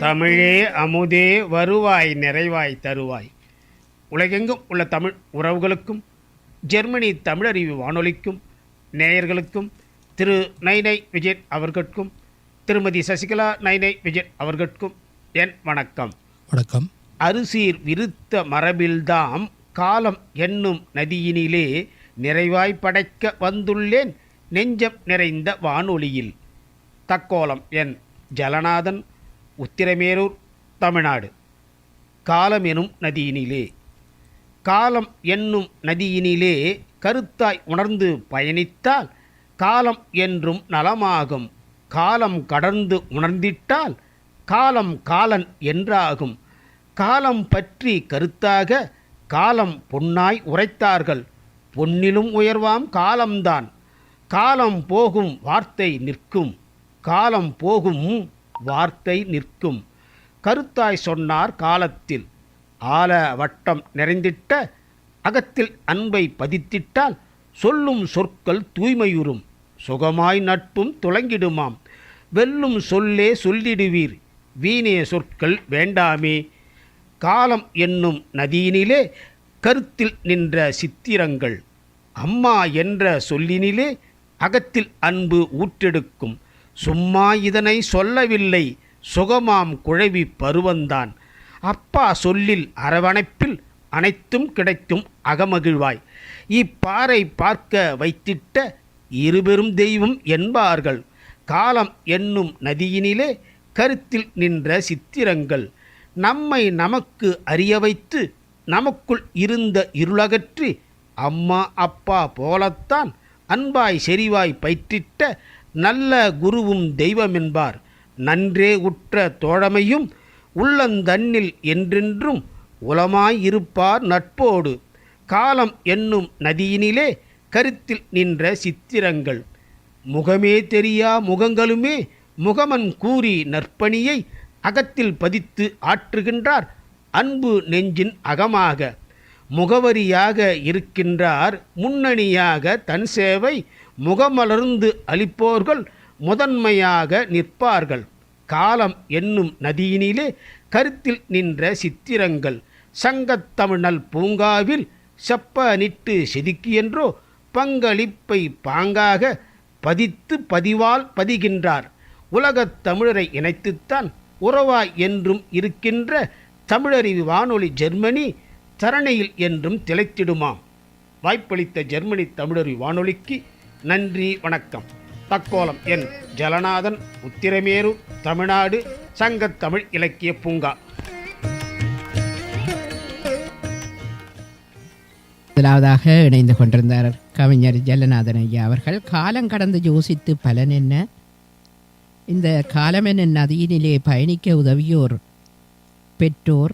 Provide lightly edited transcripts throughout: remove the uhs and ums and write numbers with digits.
தமிழே அமுதே வருவாய் நிறைவாய் தருவாய். உலகெங்கும் உள்ள தமிழ் உறவுகளுக்கும் ஜெர்மனி தமிழறிவு வானொலிக்கும் நேயர்களுக்கும் திரு நைனை விஜய் அவர்களுக்கும் திருமதி சசிகலா நைனை விஜய் அவர்களுக்கும் என் வணக்கம். வணக்கம். அரிசீர் விருத்த மரபில்தாம் காலம் என்னும் நதியினிலே நிறைவாய் படைக்க வந்துள்ளேன் நெஞ்சம் நிறைந்த வானொலியில். தக்கோலம் என் ஜலநாதன், உத்திரமேரூர், தமிழ்நாடு. காலம் எனும் நதியினிலே. காலம் என்னும் நதியினிலே கருத்தாய் உணர்ந்து பயணித்தால் காலம் என்றும் நலமாகும். காலம் கடந்து உணர்ந்திட்டால் காலம் காலன் என்றாகும். காலம் பற்றி கருத்தாக காலம் பொன்னாய் உரைத்தார்கள். பொன்னிலும் உயர்வாம் காலம்தான். காலம் போகும் வார்த்தை நிற்கும். காலம் போகும் வார்த்தை நிற்கும். கருத்தாய் சொன்னார் காலத்தில். ஆல வட்டம் நிறைந்திட்ட அகத்தில் அன்பை பதித்திட்டால் சொல்லும் சொற்கள் தூய்மையுறும். சுகமாய் நட்பும் துலங்கிடுமாம். வெல்லும் சொல்லே சொல்லிடுவீர், வீணே சொற்கள் வேண்டாமே. காலம் என்னும் நதியினிலே கருத்தில் நின்ற சித்திரங்கள். அம்மா என்ற சொல்லினிலே அகத்தில் அன்பு ஊற்றெடுக்கும். சும்மா இதனை சொல்லவில்லை, சுகமாம் குழவி பருவந்தான். அப்பா சொல்லில் அரவணைப்பில் அனைத்தும் கிடைக்கும் அகமகிழ்வாய். இப்பாறை பார்க்க வைத்திட்ட இருபெரும் தெய்வம் என்பார்கள். காலம் என்னும் நதியினிலே கருத்தில் நின்ற சித்திரங்கள். நம்மை நமக்கு அறிய வைத்து நமக்குள் இருந்த இருளகற்றி அம்மா அப்பா போலத்தான் அன்பாய் செறிவாய் பயிற்றிட்ட நல்ல குருவும் தெய்வமென்பார். நன்றே உற்ற தோழமையும் உள்ளந்தன்னில் என்றென்றும் உலமாயிருப்பார் நட்போடு. காலம் என்னும் நதியினிலே கருத்தில் நின்ற சித்திரங்கள். முகமே தெரியா முகங்களுமே முகமன் கூறி நற்பணியை அகத்தில் பதித்து ஆற்றுகின்றார் அன்பு நெஞ்சின் அகமாக. முகவரியாக இருக்கின்றார் முன்னணியாக தன் சேவை. முகமலர்ந்து அளிப்போர்கள் முதன்மையாக நிற்பார்கள். காலம் என்னும் நதியினிலே கருத்தில் நின்ற சித்திரங்கள். சங்கத்தமிழ்நல் பூங்காவில் செப்பனிட்டு செதுக்கியென்றோ பங்களிப்பை பாங்காக பதித்து பதிவால் பதிகின்றார். உலகத் தமிழரை இணைத்துத்தான் உறவாய் என்றும் இருக்கின்ற தமிழறிவு வானொலி ஜெர்மனி தரணையில் என்றும் திளைத்திடுமாம். வாய்ப்பளித்த ஜெர்மனி தமிழறிவு வானொலிக்கு நன்றி, வணக்கம். தக்கோலம் என் ஜலநாதன், உத்திரமேரூர், தமிழ்நாடு. சங்கத்தமிழ் இலக்கிய பூங்கா. முதலாவதாக இணைந்து கொண்டிருந்தார் கவிஞர் ஜலநாதன் ஐயா அவர்கள். காலம் கடந்து யோசித்து பலன் என்ன? இந்த காலம் என்ன நதியினிலே பயணிக்க உதவியோர் பெற்றோர்,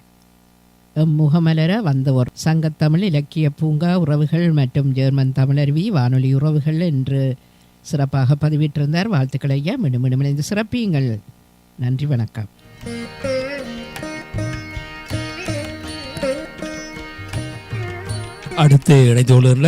முகமலர வந்தோர், சங்கத்தமிழ் இலக்கிய பூங்கா உறவுகள் மற்றும் ஜெர்மன் தமிழருவி வானொலி உறவுகள் என்று சிறப்பாக பதிவிட்டிருந்தார். வாழ்த்துக்கள் ஐயா. மீண்டும் மீண்டும் இணைந்து சிறப்பியுங்கள். நன்றி, வணக்கம். அடுத்து இணைந்தோழர்ல